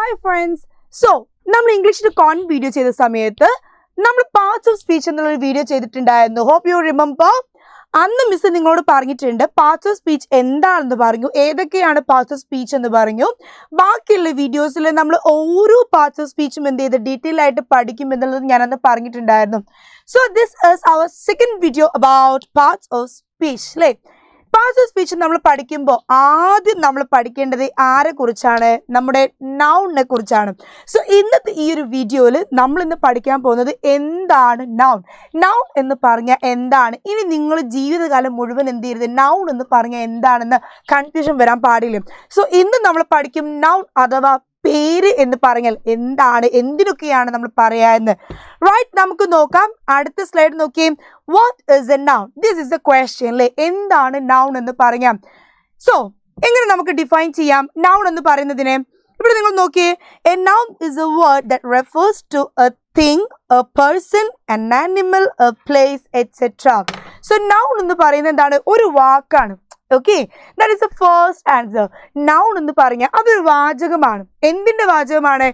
Hi friends. So, നമ്മൾ ഇംഗ്ലീഷിൽ കോൺ video ചെയ്ത സമയത്ത് നമ്മൾ പാർട്സ് ഓഫ് സ്പീച്ച് എന്നുള്ള വീഡിയോ ചെയ്തിട്ടുണ്ടായിരുന്നു. Hope you remember. അന്ന് മിസ് നിങ്ങളോട് പറഞ്ഞിട്ടുണ്ട് പാർട്സ് ഓഫ് സ്പീച്ച് എന്താണെന്ന് പറഞ്ഞു, ഏതൊക്കെയാണ് പാർട്സ് ഓഫ് സ്പീച്ച് എന്ന് പറഞ്ഞു. ബാക്കിയുള്ള വീഡിയോസിൽ നമ്മൾ ഓരോ പാർട്സ് ഓഫ് സ്പീച്ചും എന്ത് ചെയ്ത് ഡീറ്റെയിൽ ആയിട്ട് പഠിക്കും എന്നുള്ളത് ഞാനന്ന് പറഞ്ഞിട്ടുണ്ടായിരുന്നു. So this is our second video about parts of speech അല്ലേ. പാർട്സ് ഓഫ് സ്പീച്ച് നമ്മൾ പഠിക്കുമ്പോൾ ആദ്യം നമ്മൾ പഠിക്കേണ്ടത് ആരെ കുറിച്ചാണ്? നമ്മുടെ നൗണിനെ കുറിച്ചാണ്. സോ ഇന്നത്തെ ഈ ഒരു വീഡിയോയിൽ നമ്മൾ ഇന്ന് പഠിക്കാൻ പോകുന്നത് എന്താണ് നൗൺ. നൗൺ എന്ന് പറഞ്ഞാൽ എന്താണ്? ഇനി നിങ്ങൾ ജീവിതകാലം മുഴുവൻ എന്ത് ചെയ്യരുത്, നൗൺ എന്ന് പറഞ്ഞാൽ എന്താണെന്ന് കൺഫ്യൂഷൻ വരാൻ പാടില്ല. സോ ഇന്ന് നമ്മൾ പഠിക്കും നൗൺ അഥവാ പേര് എന്ന് പറഞ്ഞാൽ എന്താണ്, എന്തിനൊക്കെയാണ് നമ്മൾ പറയാ എന്ന്. റൈറ്റ്, നമുക്ക് നോക്കാം. അടുത്ത സ്ലൈഡ് നോക്കിയേ. What is A noun? This is A question അല്ലേ. എന്താണ് നൗൺ എന്ന് പറയാം. സോ എങ്ങനെ നമുക്ക് ഡിഫൈൻ ചെയ്യാം നൗൺ എന്ന് പറയുന്നതിനെ? ഇവിടെ നിങ്ങൾ നോക്കിയേ. A noun is a word that refers to a thing, a person, an animal, a place, etcetera. So noun എന്ന് പറയുന്നത് എന്താണ്? ഒരു വാക്കാണ്. Okay, that is the first answer. Noun എന്ന് പറഞ്ഞാൽ അതൊരു വാചകമാണ്. എന്തിന്റെ വാചകമാണ്?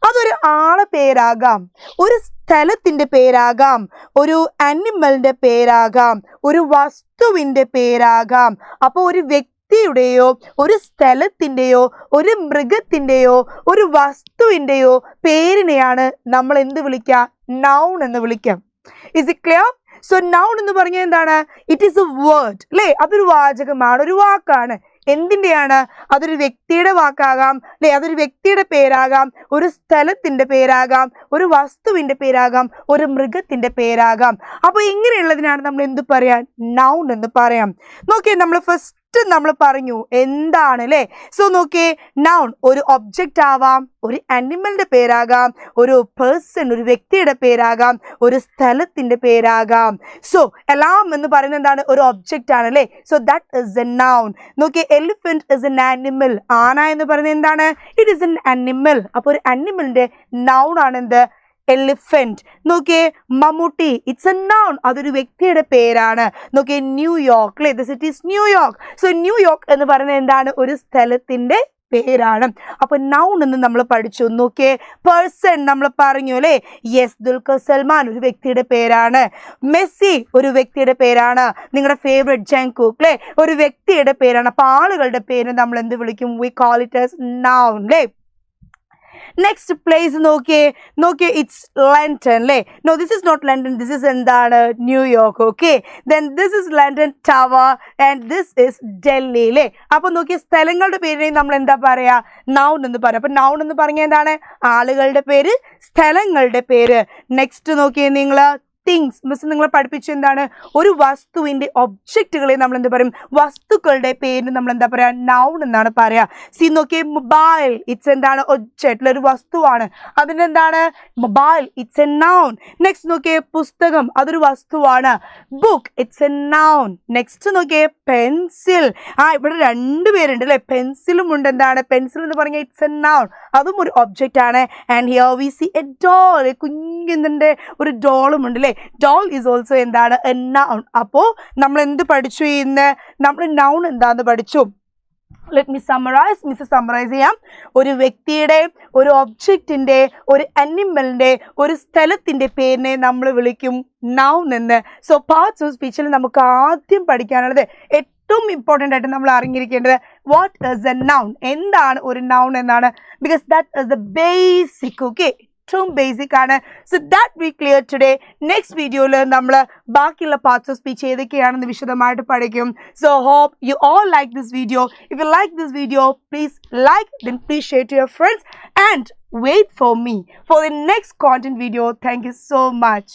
അതൊരു ആളെ പേരാകാം, ഒരു സ്ഥലത്തിന്റെ പേരാകാം, ഒരു ആനിമലിന്റെ പേരാകാം, ഒരു വസ്തുവിന്റെ പേരാകാം. അപ്പോൾ ഒരു വ്യക്തിയുടെയോ ഒരു സ്ഥലത്തിന്റെയോ ഒരു മൃഗത്തിന്റെയോ ഒരു വസ്തുവിന്റെയോ പേരിനെയാണ് നമ്മൾ എന്ത് വിളിക്കുക? നൗൺ എന്ന് വിളിക്കാം. Is it clear? So noun എന്ന് പറഞ്ഞാൽ എന്താണ്? ഇറ്റ് ഈസ് എ വേർഡ് അല്ലേ. അതൊരു വാചകമാണ്, ഒരു വാക്കാണ്. എന്തിൻ്റെയാണ്? അതൊരു വ്യക്തിയുടെ വാക്കാകാം അല്ലെ, അതൊരു വ്യക്തിയുടെ പേരാകാം, ഒരു സ്ഥലത്തിന്റെ പേരാകാം, ഒരു വസ്തുവിന്റെ പേരാകാം, ഒരു മൃഗത്തിന്റെ പേരാകാം. അപ്പൊ ഇങ്ങനെയുള്ളതിനാണ് നമ്മൾ എന്ത് പറയാം? നൗൺ എന്ന് പറയാം. നോക്കിയേ, നമ്മൾ ഫസ്റ്റ് നമ്മൾ പറഞ്ഞു എന്താണ് അല്ലേ. സോ നോക്കിയേ, നൗൺ ഒരു ഒബ്ജക്റ്റ് ആവാം, ഒരു ആനിമലിന്റെ പേരാകാം, ഒരു പേഴ്സൺ ഒരു വ്യക്തിയുടെ പേരാകാം, ഒരു സ്ഥലത്തിന്റെ പേരാകാം. സോ എല്ലാം എന്ന് പറയുന്നത് എന്താണ്? ഒരു ഒബ്ജക്റ്റ് ആണ് അല്ലേ. So that is A noun. നോക്കിയേ, എലിഫന്റ് ഇസ് എൻ ആനിമൽ. ആന എന്ന് പറയുന്നത് എന്താണ്? It is an animal. അപ്പോൾ ഒരു ആനിമലിന്റെ നൗൺ ആണ് എന്ത്? എലിഫന്റ്. നോക്കിയേ, മമ്മൂട്ടി ഇറ്റ്സ് എ നൗൺ. അതൊരു വ്യക്തിയുടെ പേരാണ്. നോക്കിയേ, ന്യൂയോർക്ക് അല്ലേ, the city is New York. So New York എന്ന് പറയുന്നത് എന്താണ്? ഒരു സ്ഥലത്തിന്റെ പേരാണ്. അപ്പൊ നൗൺ എന്ന് നമ്മൾ പഠിച്ചു. നോക്കിയേ, പേഴ്സൺ നമ്മൾ പറഞ്ഞു അല്ലേ. യെസ്, ദുൽഖർ സൽമാൻ ഒരു വ്യക്തിയുടെ പേരാണ്. മെസ്സി ഒരു വ്യക്തിയുടെ പേരാണ്. നിങ്ങളുടെ ഫേവറേറ്റ് ജങ്കുക്ക് അല്ലേ, ഒരു വ്യക്തിയുടെ പേരാണ്. അപ്പൊ ആളുകളുടെ പേര് നമ്മൾ എന്ത് വിളിക്കും? We call it as noun അല്ലേ. നെക്സ്റ്റ് പ്ലേസ് നോക്കിയേ. നോക്കിയേ, ഇറ്റ്സ് ലണ്ടൻ അല്ലേ. No, this is not London, this is എന്താണ്? ന്യൂയോർക്ക്. Okay, then this is London tower and this is Delhi അല്ലേ. അപ്പൊ നോക്കിയ സ്ഥലങ്ങളുടെ പേരിനെ നമ്മൾ എന്താ പറയാ? നൗൺ എന്ന് പറയാം. അപ്പൊ നൗൺ എന്ന് പറഞ്ഞാൽ എന്താണ്? ആളുകളുടെ പേര്, സ്ഥലങ്ങളുടെ പേര്. നെക്സ്റ്റ് നോക്കിയേ നിങ്ങൾ, തിങ്സ്. മിസ് നിങ്ങളെ പഠിപ്പിച്ചു എന്താണ്? ഒരു വസ്തുവിന്റെ ഒബ്ജക്റ്റുകളെ നമ്മൾ എന്താ പറയും? വസ്തുക്കളുടെ പേര് നമ്മൾ എന്താ പറയാ? നൗൺ എന്നാണ് പറയാ. സി നോക്കിയേ, മൊബൈൽ ഇറ്റ്സ് എന്താണ്? ഒബ്ജക്റ്റ്, ഒരു വസ്തുവാണ്. അതിനെന്താണ്? Mobile it's A noun. Next നോക്കിയേ, പുസ്തകം അതൊരു വസ്തുവാണ്. Book it's A noun. Next നോക്കിയേ, പെൻസിൽ. ഇവിടെ രണ്ടുപേരുണ്ട് അല്ലെ, പെൻസിലും ഉണ്ട്. എന്താണ്? പെൻസിൽ എന്ന് പറഞ്ഞാൽ ഇറ്റ്സ് എ നൗൺ, അതും ഒരു ഒബ്ജക്റ്റ് ആണ്. And here we see a doll. കുഞ്ഞിന്റെ ഒരു ഡോളും ഉണ്ട് അല്ലേ. ഡോൾ ഈസ് ഓൾസോ എന്താണ്? A noun. അപ്പോൾ നമ്മൾ എന്ത് പഠിച്ചു? ഇന്ന് നമ്മൾ നൗൺ എന്താന്ന് പഠിച്ചു. Let me summarise. Miss summarise ചെയ്യാം. ഒരു വ്യക്തിയുടെ, ഒരു ഒബ്ജക്റ്റിന്റെ, ഒരു അനിമലിന്റെ, ഒരു സ്ഥലത്തിന്റെ പേരിനെ നമ്മൾ വിളിക്കും നൗൺ എന്ന്. സോ പാർട്സ് ഓഫ് സ്പീച്ചിൽ നമുക്ക് ആദ്യം പഠിക്കാനുള്ളത് ഏറ്റവും ഇമ്പോർട്ടൻ്റ് ആയിട്ട് നമ്മൾ അറിഞ്ഞിരിക്കേണ്ടത് വാട്ട് ഈസ് എ നൗൺ, എന്താണ് ഒരു നൗൺ എന്നാണ്. Because that is the basic. Okay, ഏറ്റവും ബേസിക് ആണ്. So that we clear today. Next വീഡിയോയിൽ നമ്മൾ ബാക്കിയുള്ള പാർട്സ് ഓഫ് സ്പീച്ച് ഏതൊക്കെയാണെന്ന് വിശദമായിട്ട് പഠിക്കും. So hope you all like this video. If you like this video, please like, then please share to your friends and wait for me for the next content video. Thank you so much.